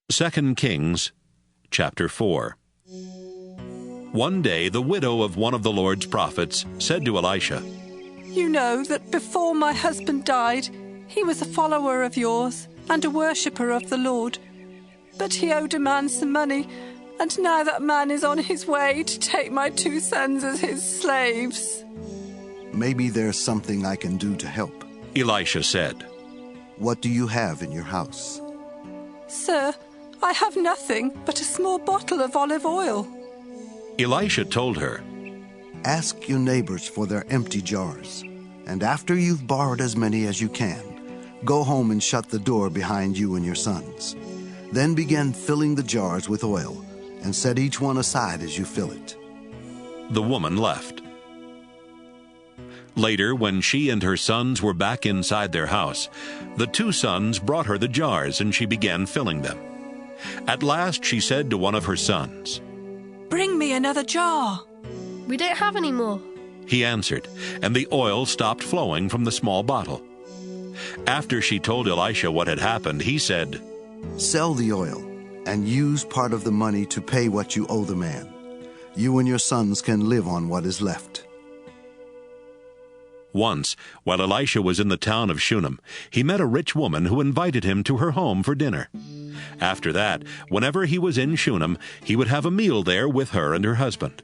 2 Kings, chapter 4. One day the widow of one of the Lord's prophets said to Elisha, "You know that before my husband died, he was a follower of yours and a worshipper of the Lord. But he owed a man some money, and now that man is on his way to take my 2 sons as his slaves." Maybe there's something I can do to help. Elisha said. What do you have in your house? "Sir, I have nothing but a small bottle of olive oil." Elisha told her, Ask your neighbors for their empty jars, and after you've borrowed as many as you can, go home and shut the door behind you and your sons. Then begin filling the jars with oil, and set each one aside as you fill it. The woman left. Later, when she and her sons were back inside their house, the 2 sons brought her the jars, and she began filling them. At last she said to one of her sons, "Bring me another jar." "We don't have any more," he answered, and the oil stopped flowing from the small bottle. After she told Elisha what had happened, he said, Sell the oil, and use part of the money to pay what you owe the man. You and your sons can live on what is left. Once, while Elisha was in the town of Shunammite, he met a rich woman who invited him to her home for dinner. After that, whenever he was in Shunammite, he would have a meal there with her and her husband.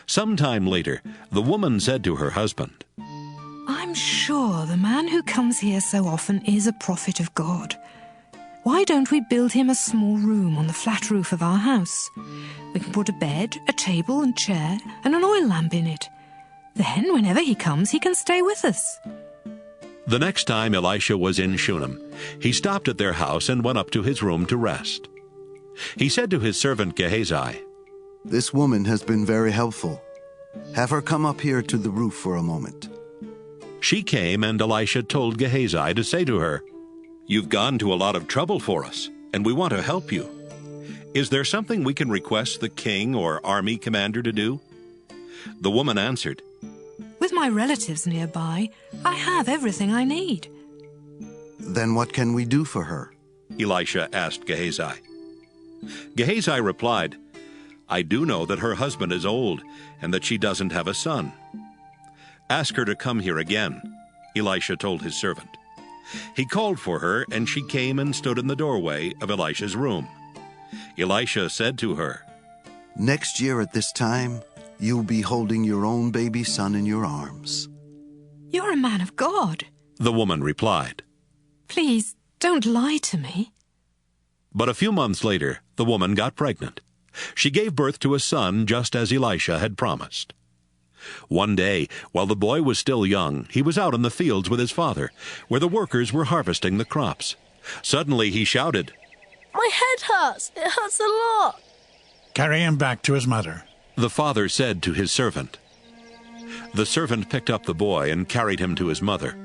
Some time later, the woman said to her husband, "I'm sure the man who comes here so often is a prophet of God. Why don't we build him a small room on the flat roof of our house? We can put a bed, a table and chair, and an oil lamp in it. Then, whenever he comes, he can stay with us." The next time Elisha was in Shunammite, he stopped at their house and went up to his room to rest. He said to his servant Gehazi, This woman has been very helpful. Have her come up here to the roof for a moment. She came, and Elisha told Gehazi to say to her, "You've gone to a lot of trouble for us, and we want to help you. Is there something we can request the king or army commander to do?" The woman answered, With my relatives nearby, I have everything I need. Then what can we do for her? Elisha asked Gehazi. Gehazi replied, "I do know that her husband is old, and that she doesn't have a son." "Ask her to come here again," Elisha told his servant. He called for her, and she came and stood in the doorway of Elisha's room. Elisha said to her, Next year at this time, you'll be holding your own baby son in your arms. You're a man of God. The woman replied. Please, don't lie to me. But a few months later, the woman got pregnant. She gave birth to a son, just as Elisha had promised. One day, while the boy was still young, he was out in the fields with his father, where the workers were harvesting the crops. Suddenly he shouted, "My head hurts! It hurts a lot!" "Carry him back to his mother," the father said to his servant. The servant picked up the boy and carried him to his mother.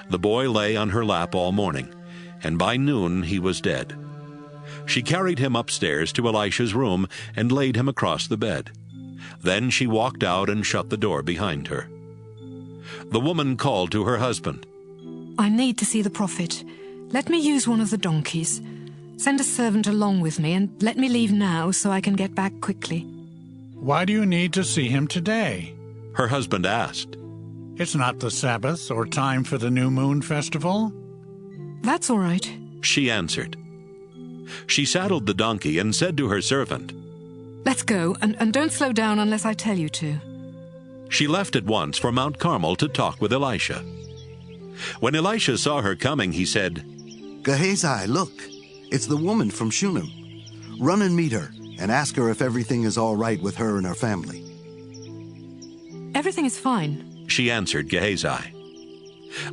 The boy lay on her lap all morning, and by noon he was dead. She carried him upstairs to Elisha's room and laid him across the bed. Then she walked out and shut the door behind her. The woman called to her husband. I need to see the prophet. Let me use one of the donkeys. Send a servant along with me and let me leave now so I can get back quickly. "Why do you need to see him today? Her husband asked. It's not the Sabbath or time for the new moon festival." That's all right. She answered. She saddled the donkey and said to her servant, Let's go, and don't slow down unless I tell you to. She left at once for Mount Carmel to talk with Elisha. When Elisha saw her coming, he said, Gehazi, look, it's the woman from Shunammite. Run and meet her, and ask her if everything is all right with her and her family. Everything is fine, she answered Gehazi.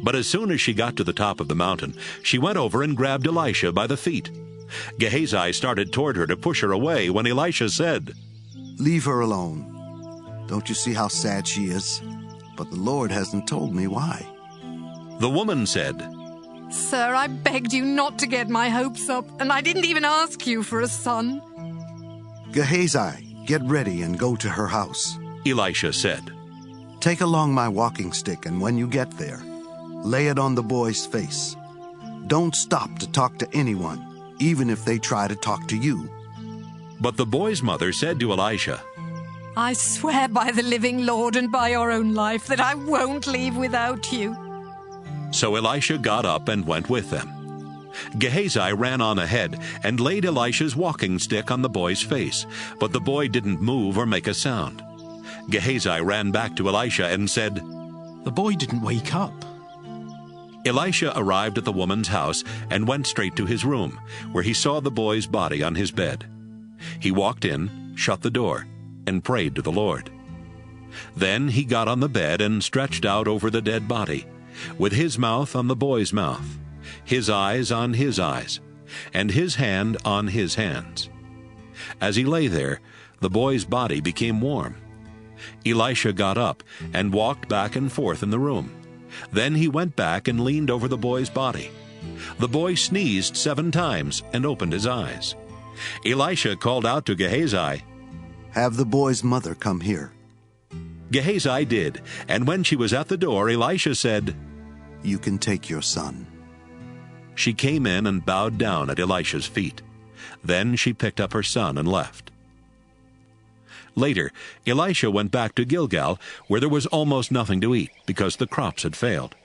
But as soon as she got to the top of the mountain, she went over and grabbed Elisha by the feet. Gehazi started toward her to push her away when Elisha said, Leave her alone. Don't you see how sad she is? But the Lord hasn't told me why. The woman said, Sir, I begged you not to get my hopes up, and I didn't even ask you for a son. Gehazi, get ready and go to her house. Elisha said. Take along my walking stick, and when you get there, lay it on the boy's face. Don't stop to talk to anyone. even if they try to talk to you." But the boy's mother said to Elisha, I swear by the living Lord and by your own life that I won't leave without you. So Elisha got up and went with them. Gehazi ran on ahead and laid Elisha's walking stick on the boy's face, but the boy didn't move or make a sound. Gehazi ran back to Elisha and said, "The boy didn't wake up." Elisha arrived at the woman's house and went straight to his room, where he saw the boy's body on his bed. He walked in, shut the door, and prayed to the Lord. Then he got on the bed and stretched out over the dead body, with his mouth on the boy's mouth, his eyes on his eyes, and his hand on his hands. As he lay there, the boy's body became warm. Elisha got up and walked back and forth in the room. Then he went back and leaned over the boy's body. The boy sneezed 7 times and opened his eyes. Elisha called out to Gehazi, "Have the boy's mother come here." Gehazi did, and when she was at the door, Elisha said, "You can take your son." She came in and bowed down at Elisha's feet. Then she picked up her son and left. Later, Elisha went back to Gilgal, where there was almost nothing to eat, because the crops had failed.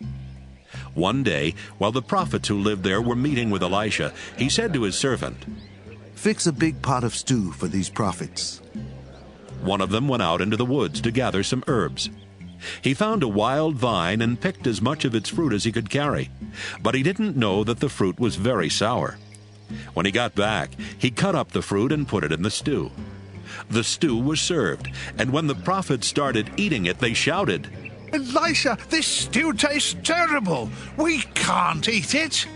One day, while the prophets who lived there were meeting with Elisha, he said to his servant, "Fix a big pot of stew for these prophets." One of them went out into the woods to gather some herbs. He found a wild vine and picked as much of its fruit as he could carry, but he didn't know that the fruit was very sour. When he got back, he cut up the fruit and put it in the stew. The stew was served, and when the prophets started eating it, they shouted, "Elisha, this stew tastes terrible. We can't eat it."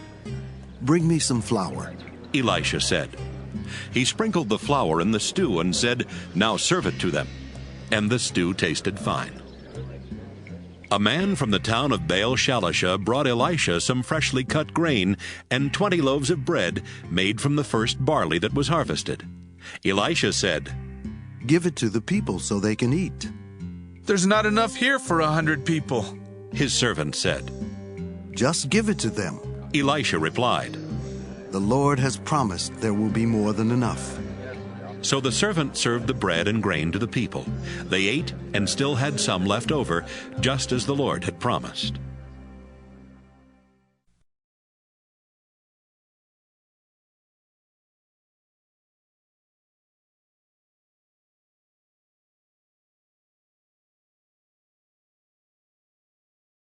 "Bring me some flour." Elisha said. He sprinkled the flour in the stew and said, "Now serve it to them." And the stew tasted fine. A man from the town of Baal-Shalisha brought Elisha some freshly cut grain and 20 loaves of bread made from the first barley that was harvested. Elisha said, "Give it to the people so they can eat." "There's not enough here for 100 people." His servant said. "Just give it to them." Elisha replied, "The Lord has promised there will be more than enough." So the servant served the bread and grain to the people. They ate and still had some left over, just as the Lord had promised.